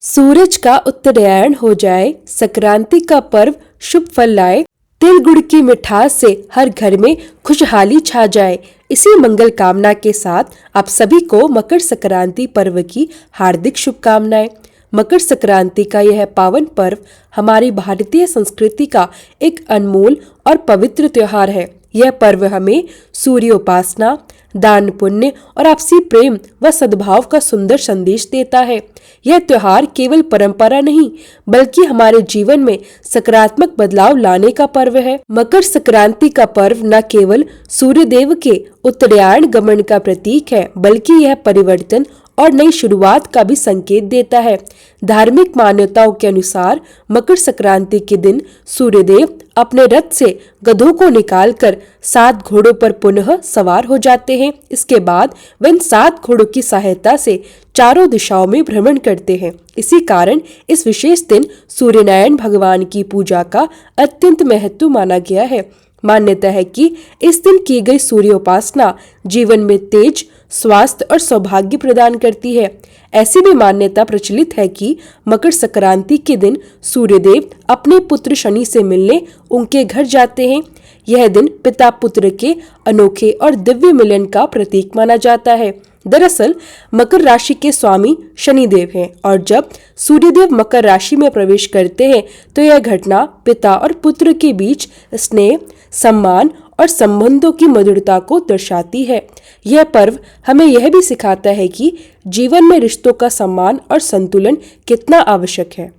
सूरज का उत्तरायण हो जाए, संक्रांति का पर्व शुभ फल लाए, तिल गुड़ की मिठास से हर घर में खुशहाली छा जाए। इसी मंगल कामना के साथ आप सभी को मकर संक्रांति पर्व की हार्दिक शुभकामनाएं। मकर संक्रांति का यह पावन पर्व हमारी भारतीय संस्कृति का एक अनमोल और पवित्र त्योहार है। यह पर्व हमें सूर्योपासना, दान पुण्य और आपसी प्रेम व सद्भाव का सुंदर संदेश देता है। यह त्योहार केवल परंपरा नहीं बल्कि हमारे जीवन में सकारात्मक बदलाव लाने का पर्व है। मकर संक्रांति का पर्व न केवल सूर्य देव के उत्तरायण गमन का प्रतीक है बल्कि यह परिवर्तन और नई शुरुआत का भी संकेत देता है। धार्मिक मान्यताओं के अनुसार मकर संक्रांति के दिन सूर्यदेव अपने रथ से गधों को निकालकर 7 घोड़ों पर पुनः सवार हो जाते हैं। इसके बाद वे इन 7 घोड़ों की सहायता से चारों दिशाओं में भ्रमण करते हैं। इसी कारण इस विशेष दिन सूर्यनारायण भगवान की पूजा का अत्यंत महत्व माना गया है। मान्यता है कि इस दिन की गई सूर्योपासना जीवन में तेज, स्वास्थ्य और सौभाग्य प्रदान करती है। ऐसी भी मान्यता प्रचलित है कि मकर संक्रांति के दिन सूर्यदेव अपने पुत्र शनि से मिलने उनके घर जाते हैं। यह दिन पिता पुत्र के अनोखे और दिव्य मिलन का प्रतीक माना जाता है। दरअसल मकर राशि के स्वामी शनिदेव हैं और जब सूर्यदेव मकर राशि में प्रवेश करते हैं तो यह घटना पिता और पुत्र के बीच स्नेह, सम्मान और संबंधों की मधुरता को दर्शाती है। यह पर्व हमें यह भी सिखाता है कि जीवन में रिश्तों का सम्मान और संतुलन कितना आवश्यक है।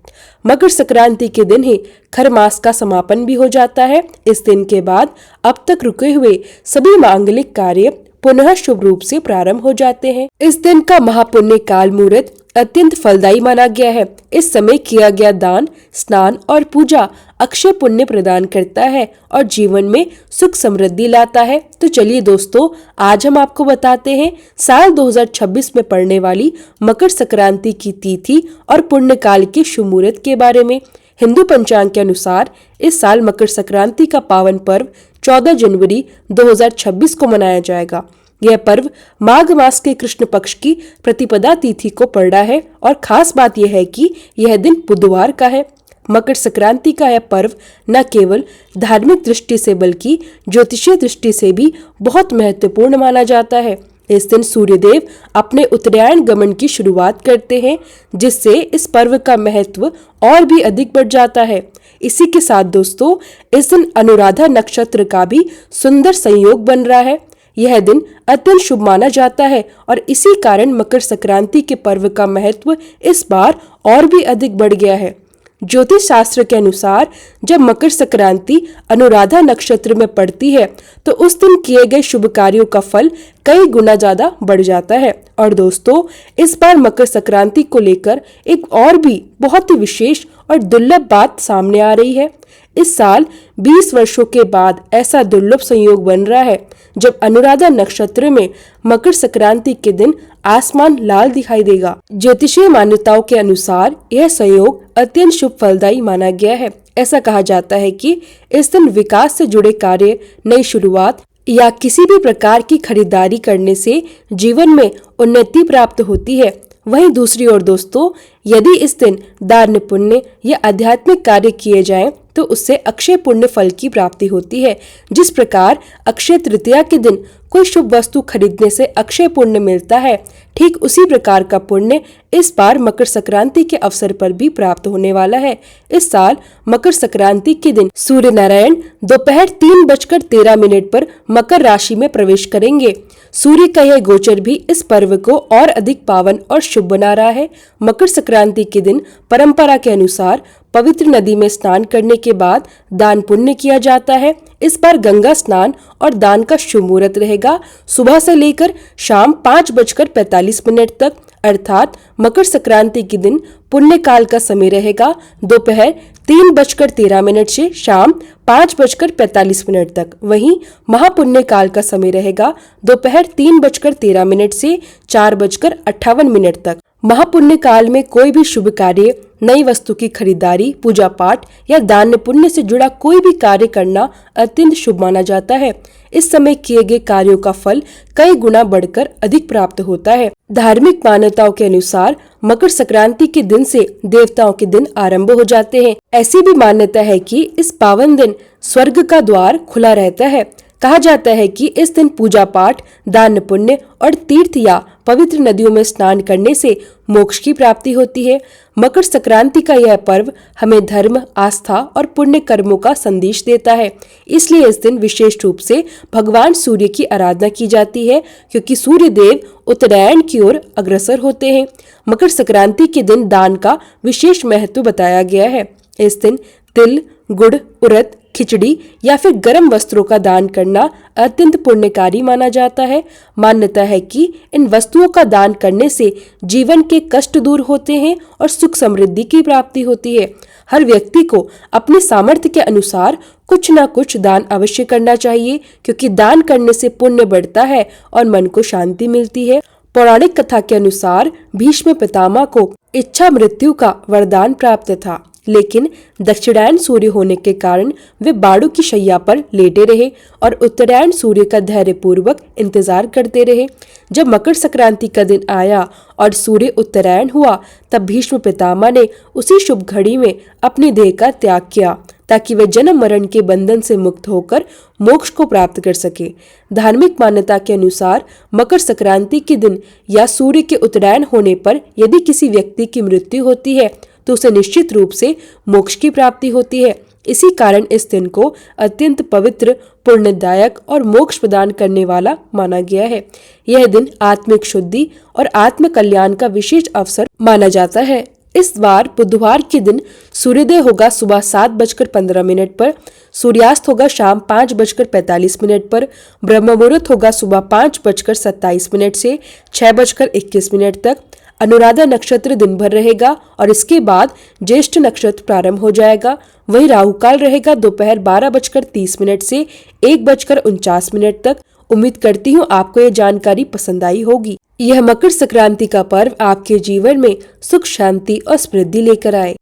मकर संक्रांति के दिन ही खर मास का समापन भी हो जाता है। इस दिन के बाद अब तक रुके हुए सभी मांगलिक कार्य पुनः शुभ रूप से प्रारंभ हो जाते हैं। इस दिन का महापुण्य काल मुहूर्त अत्यंत फलदायी माना गया है। इस समय किया गया दान, स्नान और पूजा अक्षय पुण्य प्रदान करता है और जीवन में सुख समृद्धि लाता है। तो चलिए दोस्तों, आज हम आपको बताते हैं साल 2026 में पड़ने वाली मकर संक्रांति की तिथि और पुण्य काल के शुभ मुहूर्त के बारे में। हिंदू पंचांग के अनुसार इस साल मकर संक्रांति का पावन पर्व 14 जनवरी 2026 को मनाया जाएगा। यह पर्व माघ मास के कृष्ण पक्ष की प्रतिपदा तिथि को पड़ रहा है और खास बात यह है कि यह दिन बुधवार का है। मकर संक्रांति का यह पर्व न केवल धार्मिक दृष्टि से बल्कि ज्योतिषीय दृष्टि से भी बहुत महत्वपूर्ण माना जाता है। इस दिन सूर्यदेव अपने उत्तरायण गमन की शुरुआत करते हैं जिससे इस पर्व का महत्व और भी अधिक बढ़ जाता है। इसी के साथ दोस्तों, इस दिन अनुराधा नक्षत्र का भी सुंदर संयोग बन रहा है। यह दिन अत्यंत शुभ माना जाता है और इसी कारण मकर संक्रांति के पर्व का महत्व इस बार और भी अधिक बढ़ गया है। ज्योतिष शास्त्र के अनुसार जब मकर संक्रांति अनुराधा नक्षत्र में पड़ती है तो उस दिन किए गए शुभ कार्यों का फल कई गुना ज्यादा बढ़ जाता है। और दोस्तों, इस बार मकर संक्रांति को लेकर एक और भी बहुत ही विशेष और दुर्लभ बात सामने आ रही है। इस साल 20 वर्षों के बाद ऐसा दुर्लभ संयोग बन रहा है जब अनुराधा नक्षत्र में मकर संक्रांति के दिन आसमान लाल दिखाई देगा। ज्योतिषीय मान्यताओं के अनुसार यह संयोग अत्यंत शुभ फलदायी माना गया है। ऐसा कहा जाता है कि इस दिन विकास से जुड़े कार्य, नई शुरुआत या किसी भी प्रकार की खरीदारी करने से जीवन में उन्नति प्राप्त होती है। वहीं दूसरी ओर दोस्तों, यदि इस दिन दान पुण्य या आध्यात्मिक कार्य किए जाएं तो उससे अक्षय पुण्य फल की प्राप्ति होती है। जिस प्रकार अक्षय तृतीया के दिन कोई शुभ वस्तु खरीदने से अक्षय पुण्य मिलता है, ठीक उसी प्रकार का पुण्य इस बार मकर संक्रांति के अवसर पर भी प्राप्त होने वाला है। इस साल मकर संक्रांति के दिन सूर्य नारायण दोपहर 3:13 पर मकर राशि में प्रवेश करेंगे। सूर्य का यह गोचर भी इस पर्व को और अधिक पावन और शुभ बना रहा है। मकर संक्रांति के दिन परंपरा के अनुसार पवित्र नदी में स्नान करने के बाद दान पुण्य किया जाता है। इस बार गंगा स्नान और दान का शुभ मुहूर्त रहेगा सुबह से लेकर शाम 5:45 तक, अर्थात मकर संक्रांति के दिन पुण्य काल का समय रहेगा दोपहर 3:13 से शाम 5:45 तक। वहीं महापुण्य काल का समय रहेगा दोपहर 3:13 से 4:58 तक। महापुण्य काल में कोई भी शुभ कार्य, नई वस्तु की खरीदारी, पूजा पाठ या दान पुण्य से जुड़ा कोई भी कार्य करना अत्यंत शुभ माना जाता है। इस समय किए गए कार्यों का फल कई गुना बढ़कर अधिक प्राप्त होता है। धार्मिक मान्यताओं के अनुसार मकर संक्रांति के दिन से देवताओं के दिन आरंभ हो जाते हैं। ऐसी भी मान्यता है कि इस पावन दिन स्वर्ग का द्वार खुला रहता है। कहा जाता है कि इस दिन पूजा पाठ, दान पुण्य और तीर्थ या पवित्र नदियों में स्नान करने से मोक्ष की प्राप्ति होती है। मकर संक्रांति का यह पर्व हमें धर्म, आस्था और पुण्य कर्मों का संदेश देता है। इसलिए इस दिन विशेष रूप से भगवान सूर्य की आराधना की जाती है, क्योंकि सूर्य देव उत्तरायण की ओर अग्रसर होते हैं। मकर संक्रांति के दिन दान का विशेष महत्व बताया गया है। इस दिन तिल, गुड़, उड़द, खिचड़ी या फिर गर्म वस्त्रों का दान करना अत्यंत पुण्यकारी माना जाता है। मान्यता है कि इन वस्तुओं का दान करने से जीवन के कष्ट दूर होते हैं और सुख समृद्धि की प्राप्ति होती है। हर व्यक्ति को अपने सामर्थ्य के अनुसार कुछ न कुछ दान अवश्य करना चाहिए, क्योंकि दान करने से पुण्य बढ़ता है और मन को शांति मिलती है। पौराणिक कथा के अनुसार भीष्म पितामह को इच्छा मृत्यु का वरदान प्राप्त था, लेकिन दक्षिणायन सूर्य होने के कारण वे बाड़ू की शैया पर लेटे रहे और उत्तरायण सूर्य का धैर्य पूर्वक इंतजार करते रहे। जब मकर संक्रांति का दिन आया और सूर्य उत्तरायण हुआ, तब भीष्म पितामह ने उसी शुभ घड़ी में अपनी देह का त्याग किया, ताकि वे जन्म मरण के बंधन से मुक्त होकर मोक्ष को प्राप्त कर सके। धार्मिक मान्यता के अनुसार मकर संक्रांति के दिन या सूर्य के उत्तरायण होने पर यदि किसी व्यक्ति की मृत्यु होती है तो उसे निश्चित रूप से मोक्ष की प्राप्ति होती है। इसी कारण इस दिन को अत्यंत पवित्र, पुण्यदायक और मोक्ष प्रदान करने वाला माना गया है। यह दिन आत्मिक शुद्धि और आत्म कल्याण का विशेष अवसर माना जाता है। इस बार बुधवार के दिन सूर्योदय होगा सुबह 7:15 पर, सूर्यास्त होगा शाम 5:45 पर, ब्रह्म मुहूर्त होगा सुबह 5:27 से 6:21 तक। अनुराधा नक्षत्र दिन भर रहेगा और इसके बाद ज्येष्ठ नक्षत्र प्रारंभ हो जाएगा। वहीं राहु काल रहेगा दोपहर 12:30 से 1:49 तक। उम्मीद करती हूँ आपको ये जानकारी पसंद आई होगी। यह मकर संक्रांति का पर्व आपके जीवन में सुख, शांति और समृद्धि लेकर आए।